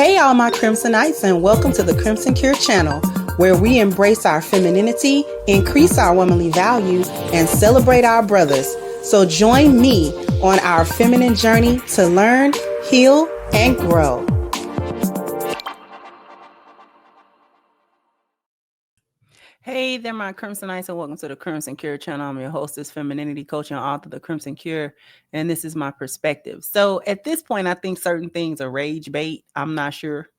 Hey, all my Crimsonites, and welcome to the Crimson Cure channel, where we embrace our femininity, increase our womanly values, and celebrate our brothers. So join me on our feminine journey to learn, heal, and grow. Hey there, my Crimsonites, and welcome to the Crimson Cure channel. I'm your hostess, femininity coach, and author of the Crimson Cure, and this is my perspective. So at this point, I think certain things are rage bait. I'm not sure.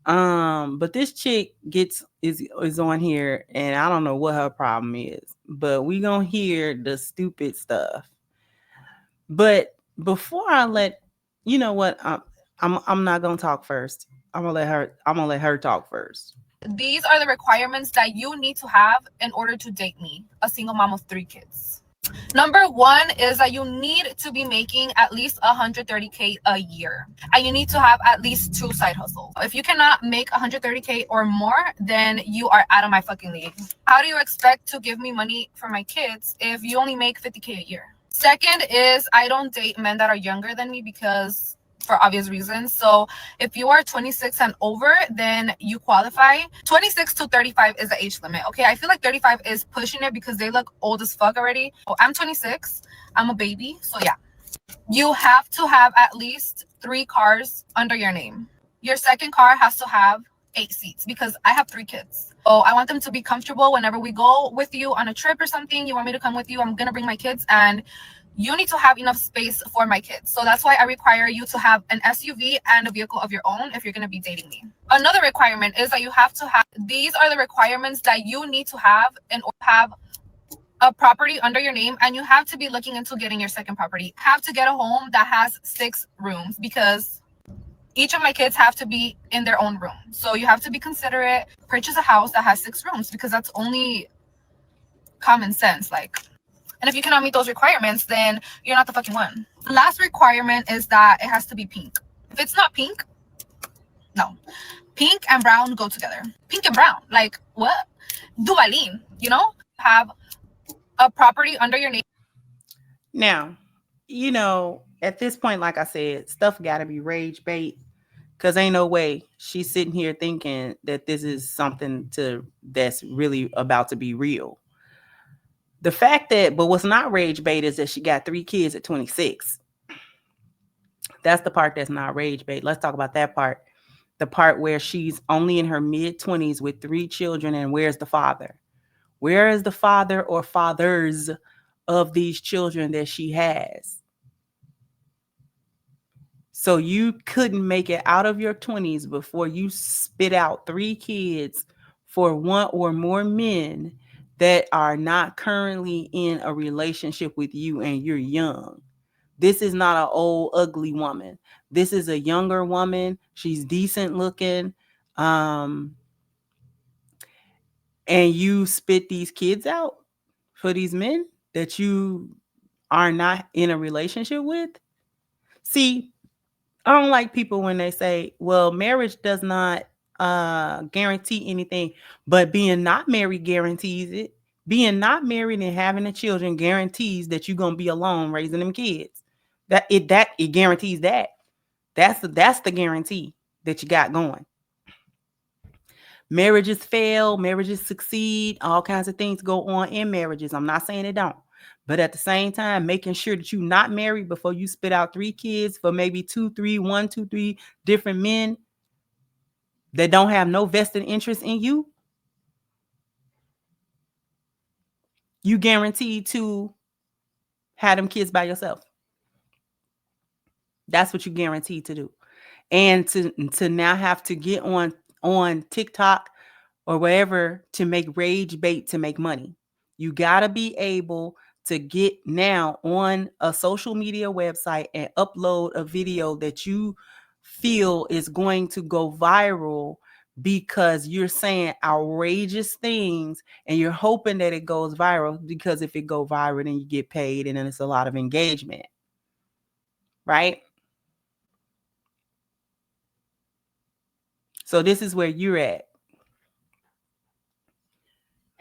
But this chick is on here, and I don't know what her problem is, but we gonna hear the stupid stuff. But before I you know what, I'm not gonna talk first. I'm gonna let her talk first. These are the requirements that you need to have in order to date me, a single mom of 3 kids. Number 1 is that you need to be making at least $130K a year, and you need to have at least 2 side hustles. If you cannot make $130K or more, then you are out of my fucking league. How do you expect to give me money for my kids if you only make $50K a year? Second is I don't date men that are younger than me because for obvious reasons. So if you are 26 and over, then you qualify. 26 to 35 is the age limit. Okay, I feel like 35 is pushing it because they look old as fuck already. Oh, I'm 26, I'm a baby, so yeah. You have to have at least 3 cars under your name. Your second car has to have 8 seats because I have 3 kids. So I want them to be comfortable whenever we go with you on a trip or something. You want me to come with you, I'm gonna bring my kids, and you need to have enough space for my kids. So that's why I require you to have an SUV and a vehicle of your own if you're going to be dating me. Another requirement is that you have to have, these are the requirements that you need to have in order to have a property under your name, and you have to be looking into getting your second property. Have to get a home that has 6 rooms because each of my kids have to be in their own room. So you have to be considerate, purchase a house that has 6 rooms because that's only common sense. And if you cannot meet those requirements, then you're not the fucking one. The last requirement is that it has to be pink. If it's not pink, no. Pink and brown go together. Pink and brown, like what? Duvalin, you know? Have a property under your name. Now, at this point, like I said, stuff gotta be rage bait. Cause ain't no way she's sitting here thinking that this is something that's really about to be real. But what's not rage bait is that she got 3 kids at 26. That's the part that's not rage bait. Let's talk about that part. The part where she's only in her mid-20s with 3 children, and where's the father? Where is the father or fathers of these children that she has? So you couldn't make it out of your 20s before you spit out 3 kids for one or more men that are not currently in a relationship with you, and you're young. This is not an old, ugly woman. This is a younger woman. She's decent looking. And you spit these kids out for these men that you are not in a relationship with. See, I don't like people when they say, well, marriage does not guarantee anything, but being not married guarantees it. Being not married and having the children guarantees that you're going to be alone raising them kids. It guarantees that. That's the guarantee that you got going. Marriages fail, marriages succeed, all kinds of things go on in marriages. I'm not saying it don't. But at the same time, making sure that you're not married before you spit out 3 kids for maybe 1, 2, 3 different men that don't have no vested interest in you, you guaranteed to have them kids by yourself. That's what you guaranteed to do. And to now have to get on TikTok or wherever to make rage bait to make money. You got to be able to get now on a social media website and upload a video that you feel is going to go viral because you're saying outrageous things and you're hoping that it goes viral, because if it go viral, then you get paid and then it's a lot of engagement, right? So this is where you're at.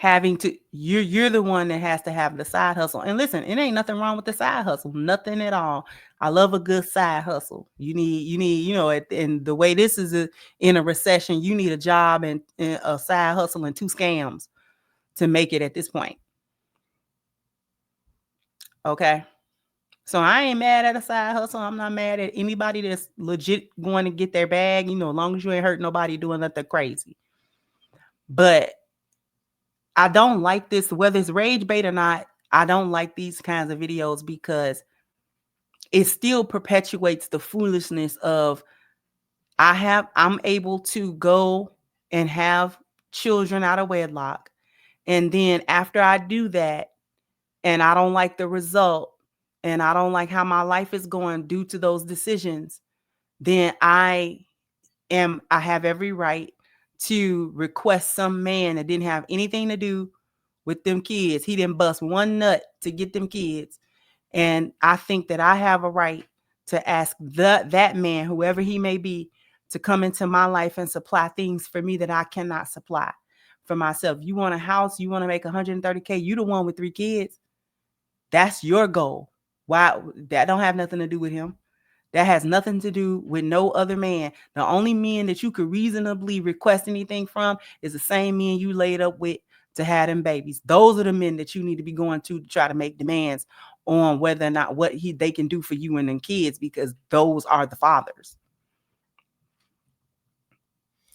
having to you're the one that has to have the side hustle. And listen, it ain't nothing wrong with the side hustle, nothing at all. I love a good side hustle. You need and the way this is in a recession, you need a job and a side hustle and two scams to make it at this point. Okay, so I ain't mad at a side hustle. I'm not mad at anybody that's legit going to get their bag, as long as you ain't hurt nobody doing nothing crazy. But I don't like this, whether it's rage bait or not. I don't like these kinds of videos because it still perpetuates the foolishness of I'm able to go and have children out of wedlock. And then after I do that and I don't like the result and I don't like how my life is going due to those decisions, then I have every right to request some man that didn't have anything to do with them kids. He didn't bust one nut to get them kids. And I think that I have a right to ask that man, whoever he may be, to come into my life and supply things for me that I cannot supply for myself. You want a house, you want to make 130K, you the one with 3 kids. That's your goal. Why? That don't have nothing to do with him. That has nothing to do with no other man. The only men that you could reasonably request anything from is the same men you laid up with to have them babies. Those are the men that you need to be going to try to make demands on whether or not they can do for you and them kids, because those are the fathers.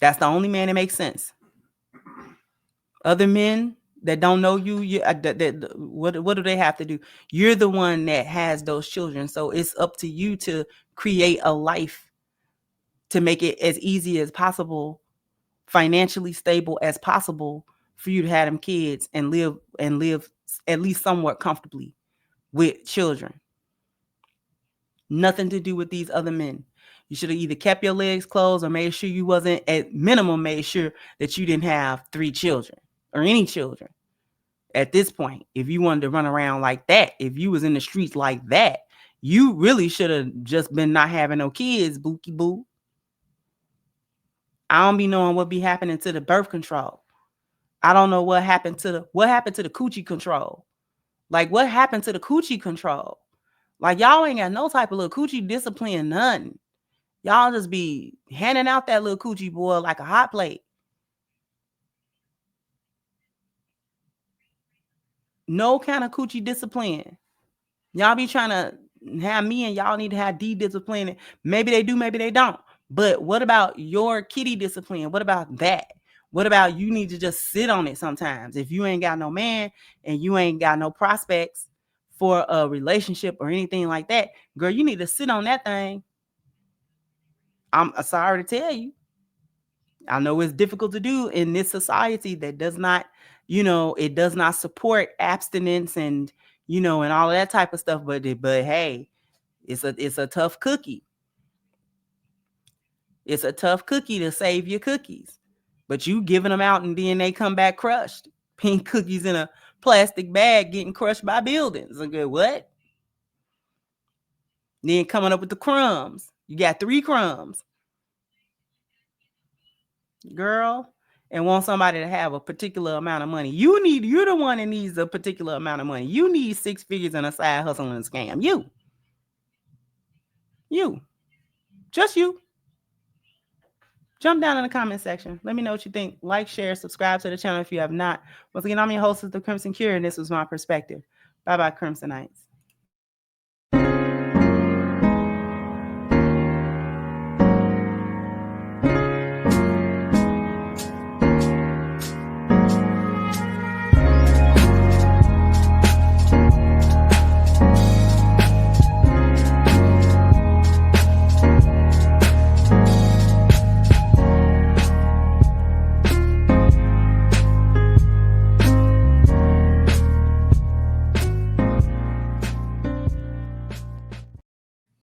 That's the only man that makes sense. Other men that don't know you, what do they have to do? You're the one that has those children. So it's up to you to create a life to make it as easy as possible, financially stable as possible for you to have them kids and live at least somewhat comfortably with children. Nothing to do with these other men. You should have either kept your legs closed or made sure you wasn't, at minimum, made sure that you didn't have 3 children or any children. At this point, if you wanted to run around like that, if you was in the streets like that, you really should have just been not having no kids, bookie boo. I don't be knowing what be happening to the birth control. I don't know what happened to the coochie control. Like, what happened to the coochie control? Like, y'all ain't got no type of little coochie discipline, none. Y'all just be handing out that little coochie boy like a hot plate. No kind of coochie discipline. Y'all be trying to have me and y'all need to have discipline. Maybe they do, maybe they don't. But what about your kitty discipline? What about that? What about you need to just sit on it sometimes? If you ain't got no man and you ain't got no prospects for a relationship or anything like that, girl, you need to sit on that thing. I'm sorry to tell you. I know it's difficult to do in this society that does not, it does not support abstinence and, and all of that type of stuff. But hey, it's a tough cookie. It's a tough cookie to save your cookies. But you giving them out and then they come back crushed. Pink cookies in a plastic bag getting crushed by buildings. Okay, what? Then coming up with the crumbs. You got 3 crumbs. Girl, and want somebody to have a particular amount of money. You're the one that needs a particular amount of money. You need 6 figures in a side hustle and a scam. You, just you. Jump down in the comment section. Let me know what you think. Like, share, subscribe to the channel if you have not. Once again, I'm your host of The Crimson Cure, and this was my perspective. Bye-bye, Crimsonites.